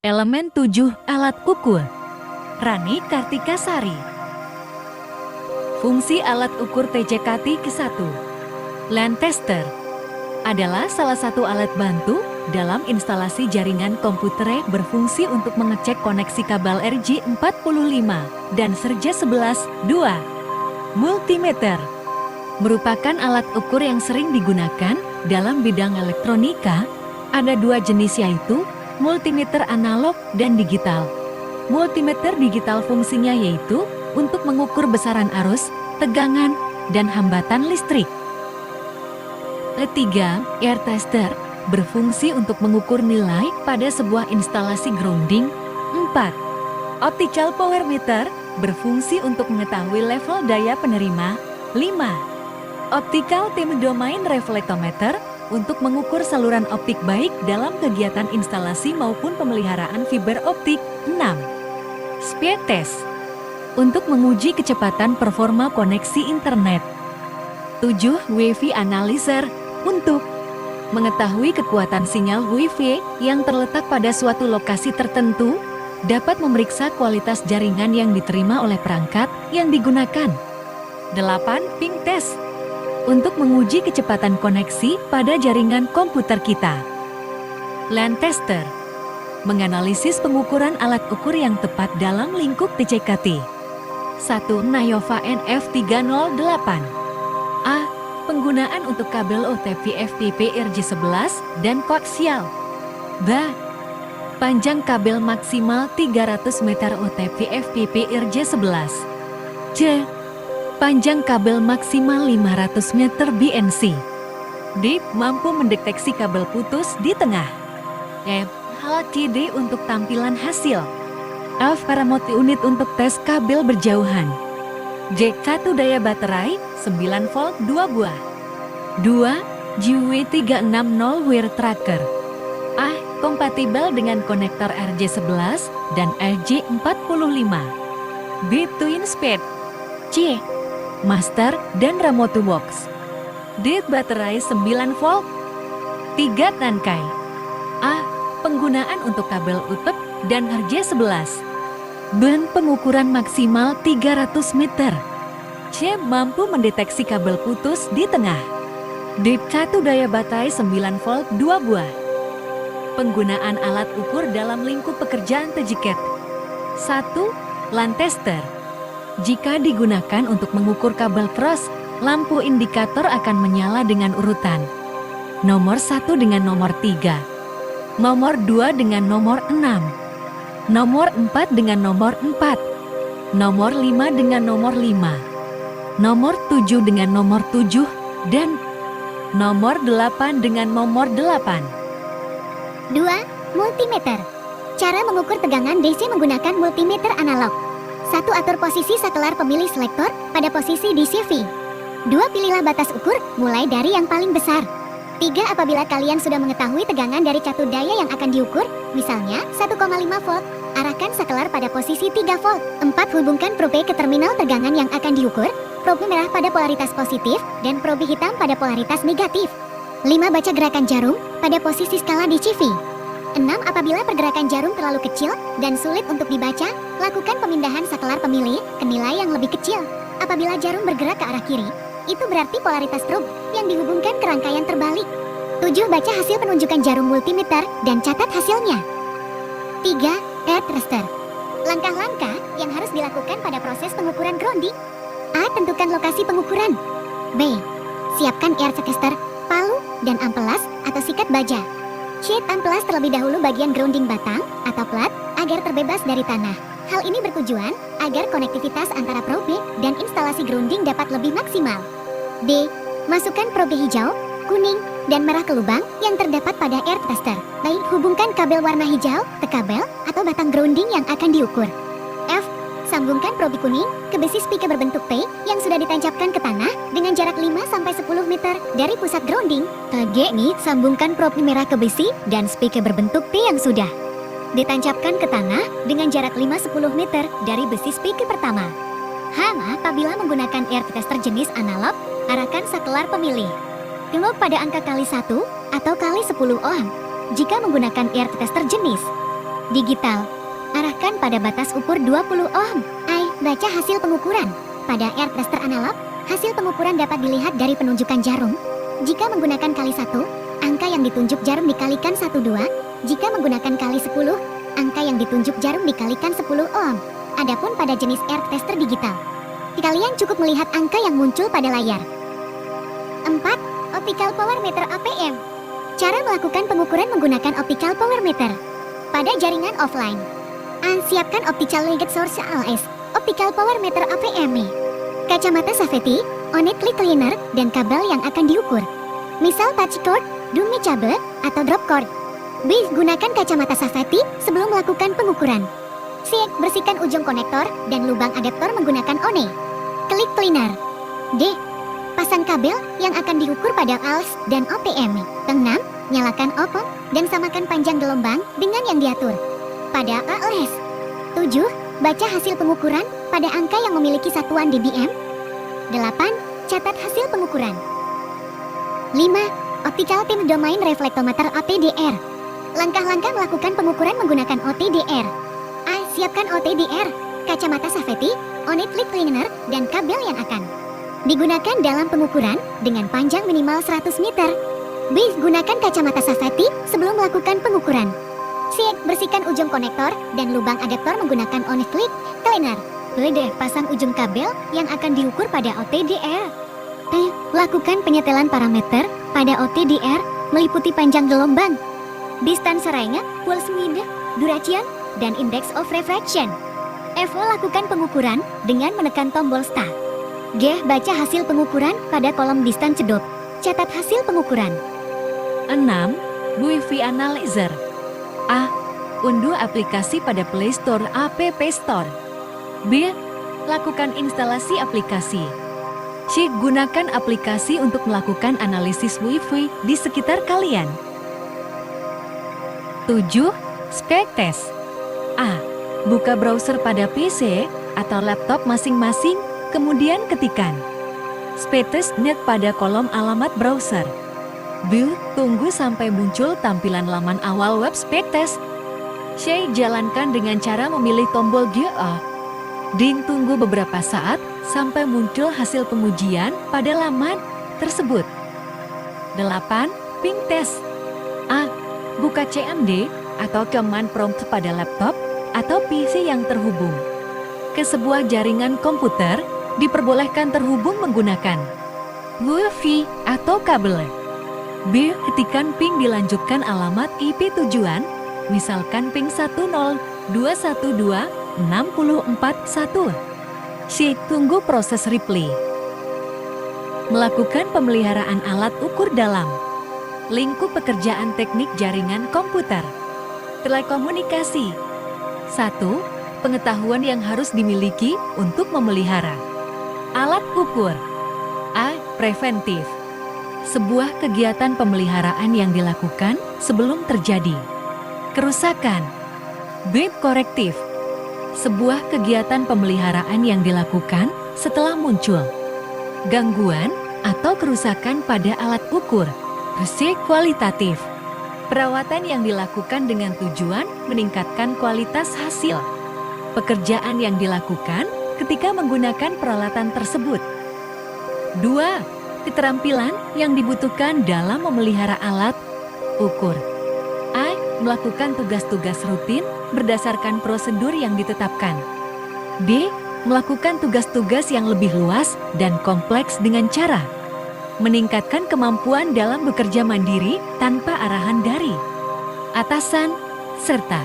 Elemen 7 alat ukur. Rani Kartika Sari. Fungsi alat ukur TJKT ke-1. LAN tester adalah salah satu alat bantu dalam instalasi jaringan komputer berfungsi untuk mengecek koneksi kabel RJ45 dan Serja 11. 2. Multimeter merupakan alat ukur yang sering digunakan dalam bidang elektronika. Ada dua jenis, yaitu multimeter analog dan digital. Multimeter digital fungsinya yaitu untuk mengukur besaran arus, tegangan, dan hambatan listrik. Ketiga, air tester berfungsi untuk mengukur nilai pada sebuah instalasi grounding. 4. Optical power meter berfungsi untuk mengetahui level daya penerima. 5. Optical time domain reflektometer untuk mengukur saluran optik baik dalam kegiatan instalasi maupun pemeliharaan fiber optik. 6. Speed test untuk menguji kecepatan performa koneksi internet. 7. Wi-Fi analyzer untuk mengetahui kekuatan sinyal Wi-Fi yang terletak pada suatu lokasi tertentu, dapat memeriksa kualitas jaringan yang diterima oleh perangkat yang digunakan. 8. Ping test untuk menguji kecepatan koneksi pada jaringan komputer kita. LAN tester menganalisis pengukuran alat ukur yang tepat dalam lingkup TJKT. 1. Nayova NF308. A. Penggunaan untuk kabel OTP FTP RJ11 dan koaksial. B. Panjang kabel maksimal 300 meter OTP FTP RJ11. C. Panjang kabel maksimal 500 meter BNC. D. Mampu mendeteksi kabel putus di tengah. E. HDD untuk tampilan hasil. F. Remote unit untuk tes kabel berjauhan. J. Kartu daya baterai 9 volt 2 buah. 2. GW360 Wear Tracker. A. Kompatibel dengan konektor RJ11 dan RJ45. B. Twin speed. C. Master dan remote box. D. Baterai 9 volt. 3. Tangkai. A. Penggunaan untuk kabel UTP dan RJ11. B. Pengukuran maksimal 300 meter. C. Mampu mendeteksi kabel putus di tengah. D. Kartu daya baterai 9 volt 2 buah. Penggunaan alat ukur dalam lingkup pekerjaan TJKT. 1. LAN tester. Jika digunakan untuk mengukur kabel cross, lampu indikator akan menyala dengan urutan. Nomor 1 dengan nomor 3. Nomor 2 dengan nomor 6. Nomor 4 dengan nomor 4. Nomor 5 dengan nomor 5. Nomor 7 dengan nomor 7. Dan nomor 8 dengan nomor 8. 2. Multimeter. Cara mengukur tegangan DC menggunakan multimeter analog. 1. Atur posisi saklar pemilih selektor pada posisi DCV. 2. Pilihlah batas ukur mulai dari yang paling besar. 3. Apabila kalian sudah mengetahui tegangan dari catu daya yang akan diukur, misalnya 1,5 volt, arahkan saklar pada posisi 3 volt. 4. Hubungkan probe ke terminal tegangan yang akan diukur, probe merah pada polaritas positif dan probe hitam pada polaritas negatif. 5. Baca gerakan jarum pada posisi skala DCV. 6. Apabila pergerakan jarum terlalu kecil dan sulit untuk dibaca, lakukan pemindahan saklar pemilih ke nilai yang lebih kecil. Apabila jarum bergerak ke arah kiri, itu berarti polaritas probe yang dihubungkan ke rangkaian terbalik. 7. Baca hasil penunjukan jarum multimeter dan catat hasilnya. 3. Air tester. Langkah-langkah yang harus dilakukan pada proses pengukuran grounding. A. Tentukan lokasi pengukuran. B. Siapkan air tester, palu, dan amplas atau sikat baja. C. Amplas terlebih dahulu bagian grounding batang atau plat agar terbebas dari tanah. Hal ini bertujuan agar konektivitas antara probe dan instalasi grounding dapat lebih maksimal. D. Masukkan probe hijau, kuning, dan merah ke lubang yang terdapat pada air tester. Baik, hubungkan kabel warna hijau ke kabel atau batang grounding yang akan diukur. F. Sambungkan probe kuning ke besi spike berbentuk P yang sudah ditancapkan ke tanah dengan jarak 5-10 meter dari pusat grounding. G. Sambungkan probe merah ke besi dan spike berbentuk P yang sudah ditancapkan ke tanah dengan jarak 5-10 meter dari besi spike pertama. H. Apabila menggunakan air tester jenis analog, arahkan saklar pemilih pada angka kali 1 atau kali 10 ohm. Jika menggunakan air tester jenis Digital. Arahkan pada batas ukur 20 ohm. I. Baca hasil pengukuran. Pada air tester analog, hasil pengukuran dapat dilihat dari penunjukan jarum. Jika menggunakan kali 1, angka yang ditunjuk jarum dikalikan 12. Jika menggunakan kali 10, angka yang ditunjuk jarum dikalikan 10 ohm. Adapun pada jenis air tester digital, kalian cukup melihat angka yang muncul pada layar. 4. Optical Power Meter (OPM). Cara melakukan pengukuran menggunakan Optical Power Meter. Pada jaringan offline, siapkan Optical Light Source (OLS), Optical Power Meter (OPM), kacamata safety, on-it click cleaner, dan kabel yang akan diukur. Misal patch cord, dummy cable, atau drop cord. B. Gunakan kacamata safety sebelum melakukan pengukuran. C. Bersihkan ujung konektor dan lubang adaptor menggunakan on-it click cleaner. D. Pasang kabel yang akan diukur pada OLS dan OPM. 6. Nyalakan open dan samakan panjang gelombang dengan yang diatur pada OLS. 7. Baca hasil pengukuran pada angka yang memiliki satuan dBm. 8. Catat hasil pengukuran. 5. Optical Time Domain Reflectometer (OTDR). Langkah-langkah melakukan pengukuran menggunakan OTDR. A. Siapkan OTDR, kacamata safety, on-it click cleaner, dan kabel yang akan digunakan dalam pengukuran dengan panjang minimal 100 meter. B. Gunakan kacamata safety sebelum melakukan pengukuran. C. Bersihkan ujung konektor dan lubang adaptor menggunakan on-it click cleaner. D. Pasang ujung kabel yang akan diukur pada OTDR. E. Lakukan penyetelan parameter pada OTDR meliputi panjang gelombang, distance range, pulse width, duration, dan index of refraction. F. Lakukan pengukuran dengan menekan tombol start. G. Baca hasil pengukuran pada kolom distance dot. Catat hasil pengukuran. 6. Wi-Fi Analyzer. A. Unduh aplikasi pada Play Store App Store. B. Lakukan instalasi aplikasi. C. Gunakan aplikasi untuk melakukan analisis Wi-Fi di sekitar kalian. 7. Speed test. A. Buka browser pada PC atau laptop masing-masing, kemudian ketikkan speedtest.net pada kolom alamat browser. B. Tunggu sampai muncul tampilan laman awal web speedtest. C. Jalankan dengan cara memilih tombol GA. D. Tunggu beberapa saat sampai muncul hasil pengujian pada laman tersebut. 8. Ping test. A. Buka CMD atau command prompt pada laptop atau PC yang terhubung ke sebuah jaringan komputer, diperbolehkan terhubung menggunakan Wi-Fi atau kabel. B. Ketikkan ping dilanjutkan alamat IP tujuan, misalkan ping 10.212.6041. C. Tunggu proses replay. Melakukan pemeliharaan alat ukur dalam lingkup pekerjaan teknik jaringan komputer. Telekomunikasi. 1. Pengetahuan yang harus dimiliki untuk memelihara alat ukur. A. Preventif. Sebuah kegiatan pemeliharaan yang dilakukan sebelum terjadi kerusakan. B. Korektif. Sebuah kegiatan pemeliharaan yang dilakukan setelah muncul gangguan atau kerusakan pada alat ukur. C. Kualitatif. Perawatan yang dilakukan dengan tujuan meningkatkan kualitas hasil pekerjaan yang dilakukan ketika menggunakan peralatan tersebut. 2. Keterampilan yang dibutuhkan dalam memelihara alat ukur. A. Melakukan tugas-tugas rutin berdasarkan prosedur yang ditetapkan. B. Melakukan tugas-tugas yang lebih luas dan kompleks dengan cara meningkatkan kemampuan dalam bekerja mandiri tanpa arahan dari atasan, serta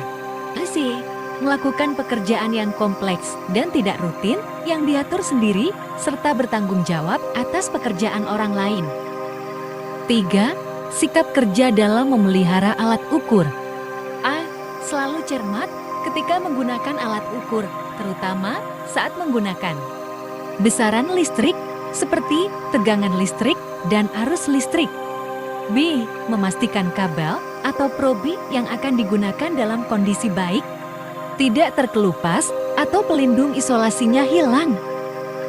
C. Melakukan pekerjaan yang kompleks dan tidak rutin yang diatur sendiri serta bertanggung jawab atas pekerjaan orang lain. 3. Sikap kerja dalam memelihara alat ukur. A. Selalu cermat ketika menggunakan alat ukur, terutama saat menggunakan besaran listrik seperti tegangan listrik dan arus listrik. B. Memastikan kabel atau probi yang akan digunakan dalam kondisi baik, tidak terkelupas atau pelindung isolasinya hilang.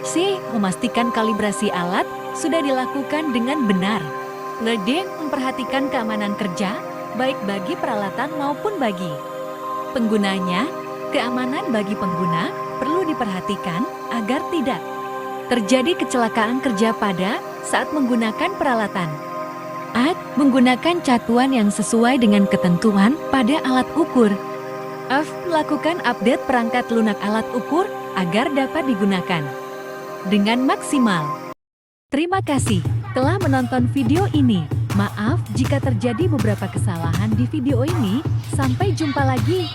C. Memastikan kalibrasi alat sudah dilakukan dengan benar. D. Memperhatikan keamanan kerja, baik bagi peralatan maupun bagi penggunanya. Keamanan bagi pengguna perlu diperhatikan agar tidak terjadi kecelakaan kerja pada saat menggunakan peralatan. A. Menggunakan catuan yang sesuai dengan ketentuan pada alat ukur. F. Lakukan update perangkat lunak alat ukur agar dapat digunakan dengan maksimal. Terima kasih telah menonton video ini. Maaf jika terjadi beberapa kesalahan di video ini. Sampai jumpa lagi.